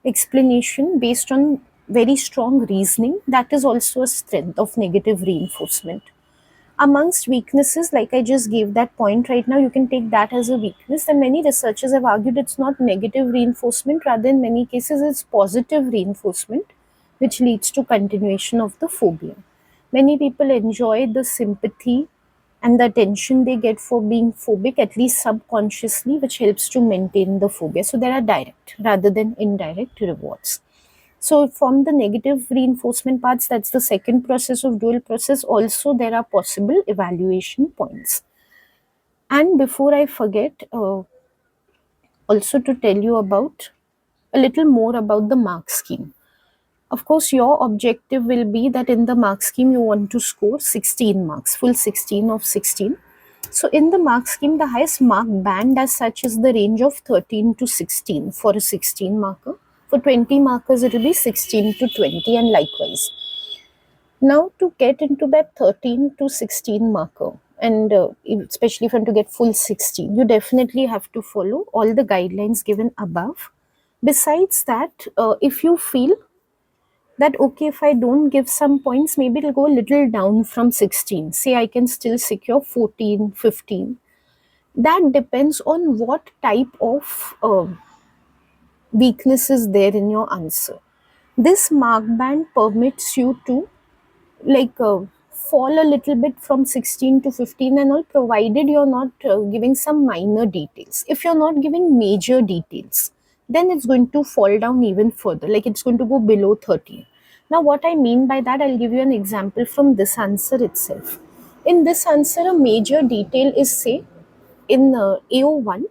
A: explanation based on very strong reasoning. That is also a strength of negative reinforcement. Amongst weaknesses, like I just gave that point right now, you can take that as a weakness. And many researchers have argued it's not negative reinforcement, rather, in many cases, it's positive reinforcement, which leads to continuation of the phobia. Many people enjoy the sympathy and the attention they get for being phobic, at least subconsciously, which helps to maintain the phobia. So there are direct rather than indirect rewards. So from the negative reinforcement parts, that's the second process of dual process. Also, there are possible evaluation points. And before I forget, also to tell you about a little more about the mark scheme. Of course, your objective will be that in the mark scheme you want to score 16 marks, full 16 of 16. So in the mark scheme, the highest mark band as such is the range of 13 to 16 for a 16 marker. For 20 markers, it will be 16 to 20 and likewise. Now, to get into that 13 to 16 marker, and especially if you want to get full 16, you definitely have to follow all the guidelines given above. Besides that, if you feel that okay, if I don't give some points, maybe it'll go a little down from 16, say I can still secure 14, 15. That depends on what type of weakness is there in your answer. This mark band permits you to like fall a little bit from 16 to 15 and all, provided you're not giving some minor details. If you're not giving major details, then it's going to fall down even further, like it's going to go below 13. Now what I mean by that, I'll give you an example from this answer itself. In this answer, a major detail is, say, in AO1,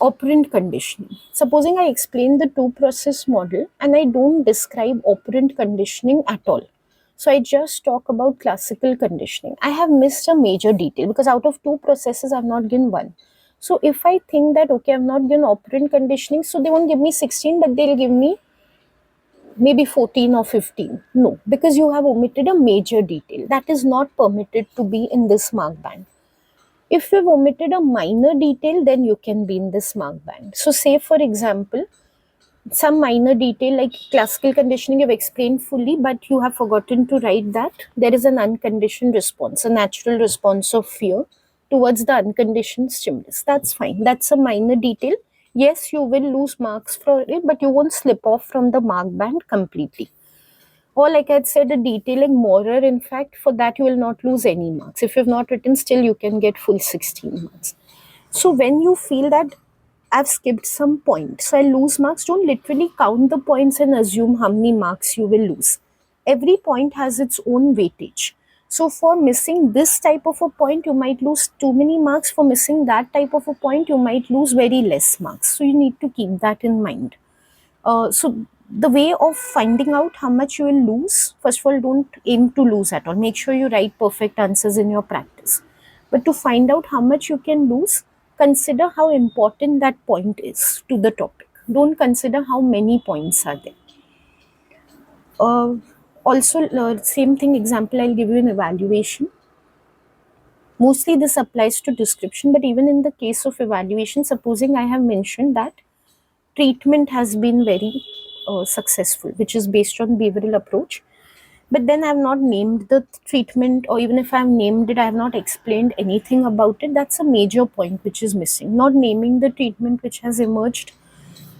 A: operant conditioning. Supposing I explain the two process model and I don't describe operant conditioning at all. So I just talk about classical conditioning. I have missed a major detail because out of two processes, I've not given one. So if I think that, okay, I've not given operant conditioning, so they won't give me 16, but they'll give me maybe 14 or 15. No, because you have omitted a major detail. That is not permitted to be in this mark band. If you've omitted a minor detail, then you can be in this mark band. So say, for example, some minor detail like classical conditioning you've explained fully, but you have forgotten to write that there is an unconditioned response, a natural response of fear towards the unconditioned stimulus. That's fine. That's a minor detail. Yes, you will lose marks for it, but you won't slip off from the mark band completely. Or like I said, a detailing morer, in fact, for that you will not lose any marks. If you have not written, still you can get full 16 marks. So when you feel that I've skipped some points, so I lose marks, don't literally count the points and assume how many marks you will lose. Every point has its own weightage. So for missing this type of a point, you might lose too many marks. For missing that type of a point, you might lose very less marks. So you need to keep that in mind. So the way of finding out how much you will lose, first of all, don't aim to lose at all. Make sure you write perfect answers in your practice. But to find out how much you can lose, consider how important that point is to the topic. Don't consider how many points are there. Uh, Also, same thing example, I'll give you an evaluation. Mostly this applies to description, but even in the case of evaluation, supposing I have mentioned that treatment has been very successful, which is based on behavioral approach. But then I have not named the treatment, or even if I have named it, I have not explained anything about it. That's a major point which is missing. Not naming the treatment which has emerged,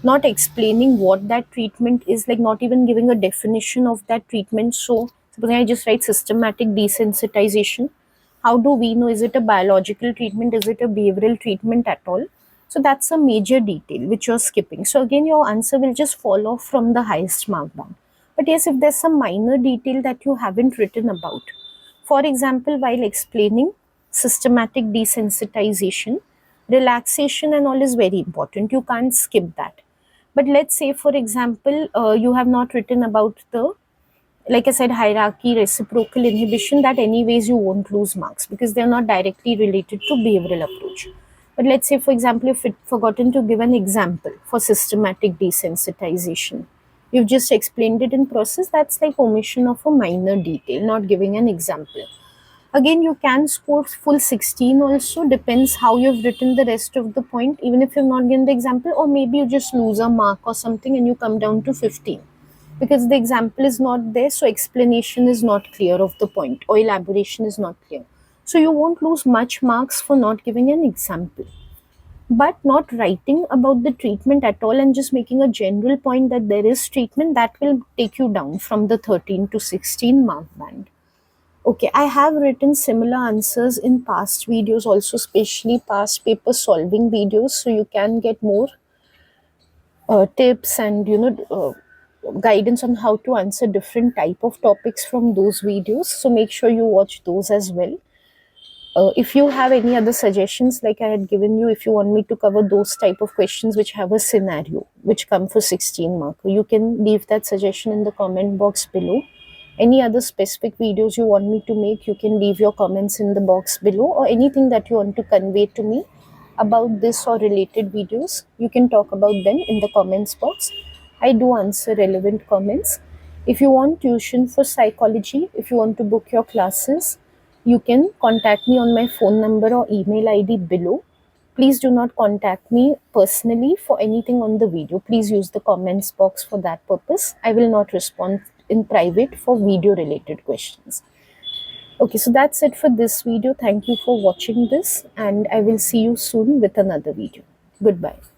A: not explaining what that treatment is, like not even giving a definition of that treatment. So, supposing I just write systematic desensitization, how do we know, is it a biological treatment, is it a behavioral treatment at all? So that's a major detail which you're skipping. So again, your answer will just fall off from the highest mark band. But yes, if there's some minor detail that you haven't written about, for example, while explaining systematic desensitization, relaxation and all is very important. You can't skip that. But let's say, for example, you have not written about the, like I said, hierarchy, reciprocal inhibition, that anyways you won't lose marks because they're not directly related to behavioral approach. But let's say, for example, if it forgotten to give an example for systematic desensitization, you've just explained it in process, that's like omission of a minor detail, not giving an example. Again, you can score full 16 also, depends how you've written the rest of the point, even if you've not given the example, or maybe you just lose a mark or something and you come down to 15 because the example is not there, so explanation is not clear of the point or elaboration is not clear. So you won't lose much marks for not giving an example. But not writing about the treatment at all and just making a general point that there is treatment, that will take you down from the 13 to 16 mark band. Okay, I have written similar answers in past videos also, especially past paper solving videos, so you can get more tips and guidance on how to answer different type of topics from those videos. So make sure you watch those as well. If you have any other suggestions like I had given you, if you want me to cover those type of questions which have a scenario which come for 16 mark, you can leave that suggestion in the comment box below. Any other specific videos you want me to make, you can leave your comments in the box below, or anything that you want to convey to me about this or related videos, you can talk about them in the comments box. I do answer relevant comments. If you want tuition for psychology, if you want to book your classes, you can contact me on my phone number or email ID below. Please do not contact me personally for anything on the video. Please use the comments box for that purpose. I will not respond in private for video related questions. Okay, so that's it for this video. Thank you for watching this, and I will see you soon with another video. Goodbye.